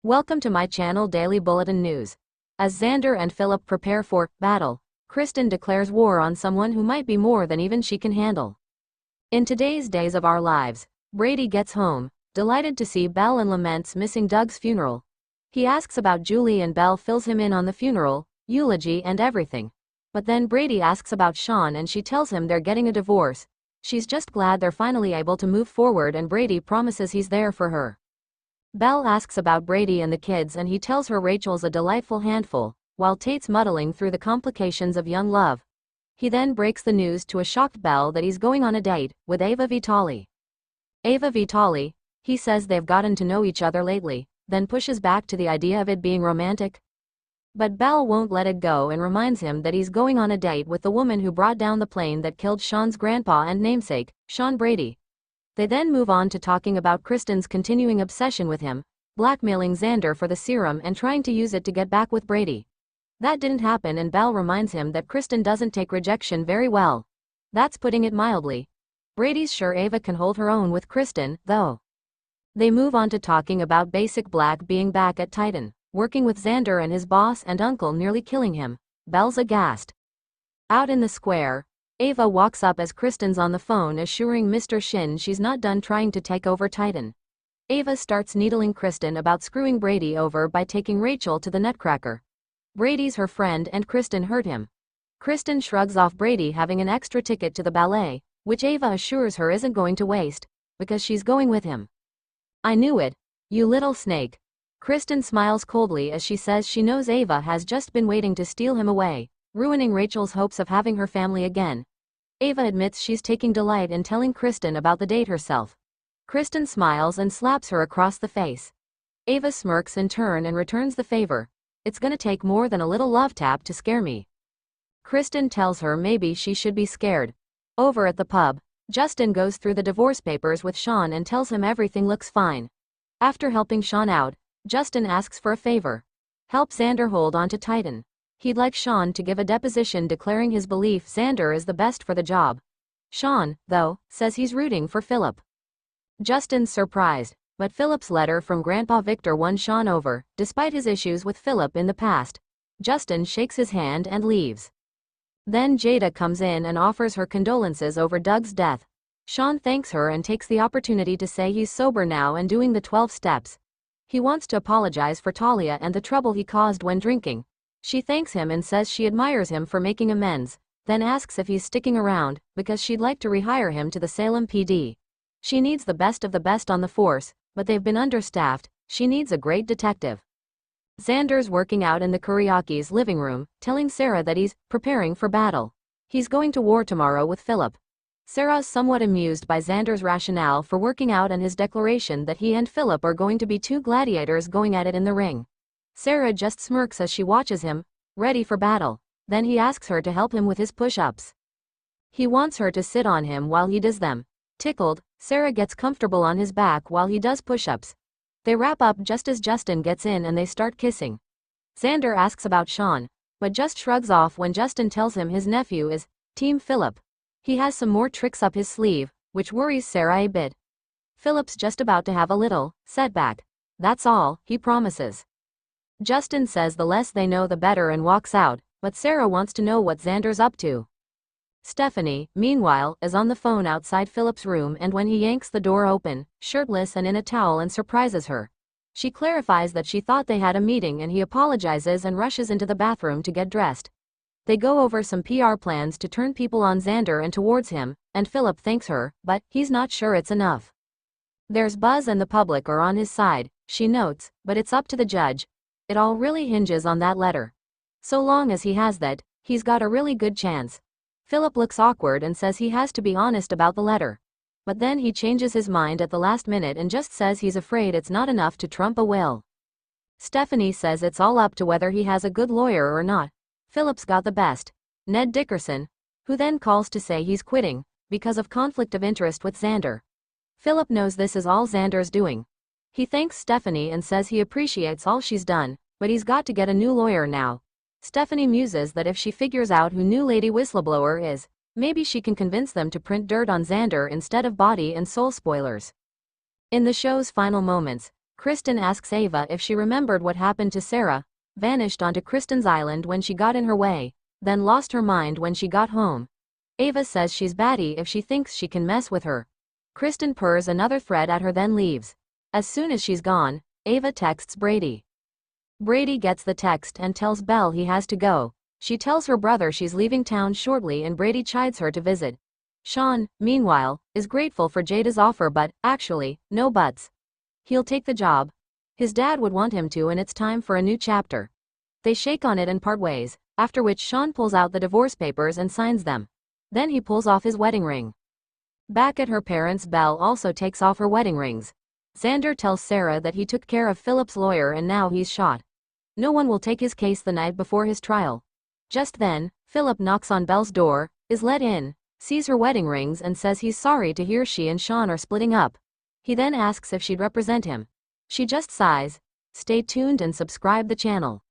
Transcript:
Welcome to my channel Daily Bulletin News. As Xander and Philip prepare for battle, Kristen declares war on someone who might be more than even she can handle. In today's Days of Our Lives, Brady gets home, delighted to see Belle and laments missing Doug's funeral. He asks about Julie and Belle fills him in on the funeral, eulogy and everything. But then Brady asks about Sean and she tells him they're getting a divorce. She's just glad they're finally able to move forward and Brady promises he's there for her. Belle asks about Brady and the kids and he tells her Rachel's a delightful handful, while Tate's muddling through the complications of young love. He then breaks the news to a shocked Belle that he's going on a date with Ava Vitali. Ava Vitali, he says they've gotten to know each other lately, then pushes back to the idea of it being romantic. But Belle won't let it go and reminds him that he's going on a date with the woman who brought down the plane that killed Sean's grandpa and namesake, Sean Brady. They then move on to talking about Kristen's continuing obsession with him, blackmailing Xander for the serum and trying to use it to get back with Brady. That didn't happen and Belle reminds him that Kristen doesn't take rejection very well. That's putting it mildly. Brady's sure Ava can hold her own with Kristen, though. They move on to talking about Basic Black being back at Titan, working with Xander and his boss and uncle nearly killing him. Belle's aghast. Out in the square, Ava walks up as Kristen's on the phone assuring Mr. Shin she's not done trying to take over Titan. Ava starts needling Kristen about screwing Brady over by taking Rachel to the Nutcracker. Brady's her friend and Kristen hurt him. Kristen shrugs off Brady having an extra ticket to the ballet, which Ava assures her isn't going to waste, because she's going with him. I knew it, you little snake. Kristen smiles coldly as she says she knows Ava has just been waiting to steal him away, ruining Rachel's hopes of having her family again. Ava admits she's taking delight in telling Kristen about the date herself. Kristen smiles and slaps her across the face. Ava smirks in turn and returns the favor. It's gonna take more than a little love tap to scare me. Kristen tells her maybe she should be scared. Over at the pub, Justin goes through the divorce papers with Sean and tells him everything looks fine. After helping Sean out, Justin asks for a favor. Help Xander hold on to Titan. He'd like Sean to give a deposition declaring his belief Xander is the best for the job. Sean, though, says he's rooting for Philip. Justin's surprised, but Philip's letter from Grandpa Victor won Sean over, despite his issues with Philip in the past. Justin shakes his hand and leaves. Then Jada comes in and offers her condolences over Doug's death. Sean thanks her and takes the opportunity to say he's sober now and doing the 12 steps. He wants to apologize for Talia and the trouble he caused when drinking. She thanks him and says she admires him for making amends, then asks if he's sticking around, because she'd like to rehire him to the Salem PD. She needs the best of the best on the force, but they've been understaffed. She needs a great detective. Xander's working out in the Kuriaki's living room, telling Sarah that he's preparing for battle. He's going to war tomorrow with Philip. Sarah's somewhat amused by Xander's rationale for working out and his declaration that he and Philip are going to be two gladiators going at it in the ring. Sarah just smirks as she watches him, ready for battle. Then he asks her to help him with his push-ups. He wants her to sit on him while he does them. Tickled, Sarah gets comfortable on his back while he does push-ups. They wrap up just as Justin gets in and they start kissing. Xander asks about Sean, but just shrugs off when Justin tells him his nephew is Team Philip. He has some more tricks up his sleeve, which worries Sarah a bit. Philip's just about to have a little setback. That's all, he promises. Justin says the less they know the better and walks out, but Sarah wants to know what Xander's up to. Stephanie, meanwhile, is on the phone outside Philip's room and when he yanks the door open, shirtless and in a towel and surprises her. She clarifies that she thought they had a meeting and he apologizes and rushes into the bathroom to get dressed. They go over some PR plans to turn people on Xander and towards him, and Philip thanks her, but he's not sure it's enough. There's buzz and the public are on his side, she notes, but it's up to the judge. It all really hinges on that letter. So long as he has that, he's got a really good chance. Philip looks awkward and says he has to be honest about the letter. But then he changes his mind at the last minute and just says he's afraid it's not enough to trump a will. Stephanie says it's all up to whether he has a good lawyer or not. Philip's got the best, Ned Dickerson, who then calls to say he's quitting, because of conflict of interest with Xander. Philip knows this is all Xander's doing. He thanks Stephanie and says he appreciates all she's done, but he's got to get a new lawyer now. Stephanie muses that if she figures out who new lady whistleblower is, maybe she can convince them to print dirt on Xander instead of body and soul spoilers. In the show's final moments, Kristen asks Ava if she remembered what happened to Sarah, vanished onto Kristen's island when she got in her way, then lost her mind when she got home. Ava says she's batty if she thinks she can mess with her. Kristen purrs another threat at her then leaves. As soon as she's gone, Ava texts Brady. Brady gets the text and tells Belle he has to go. She tells her brother she's leaving town shortly and Brady chides her to visit. Sean, meanwhile, is grateful for Jada's offer but, actually, no buts. He'll take the job. His dad would want him to and it's time for a new chapter. They shake on it and part ways, after which Sean pulls out the divorce papers and signs them. Then he pulls off his wedding ring. Back at her parents', Belle also takes off her wedding rings. Xander tells Sarah that he took care of Philip's lawyer and now he's shot. No one will take his case the night before his trial. Just then, Philip knocks on Belle's door, is let in, sees her wedding rings and says he's sorry to hear she and Sean are splitting up. He then asks if she'd represent him. She just sighs. Stay tuned and subscribe the channel.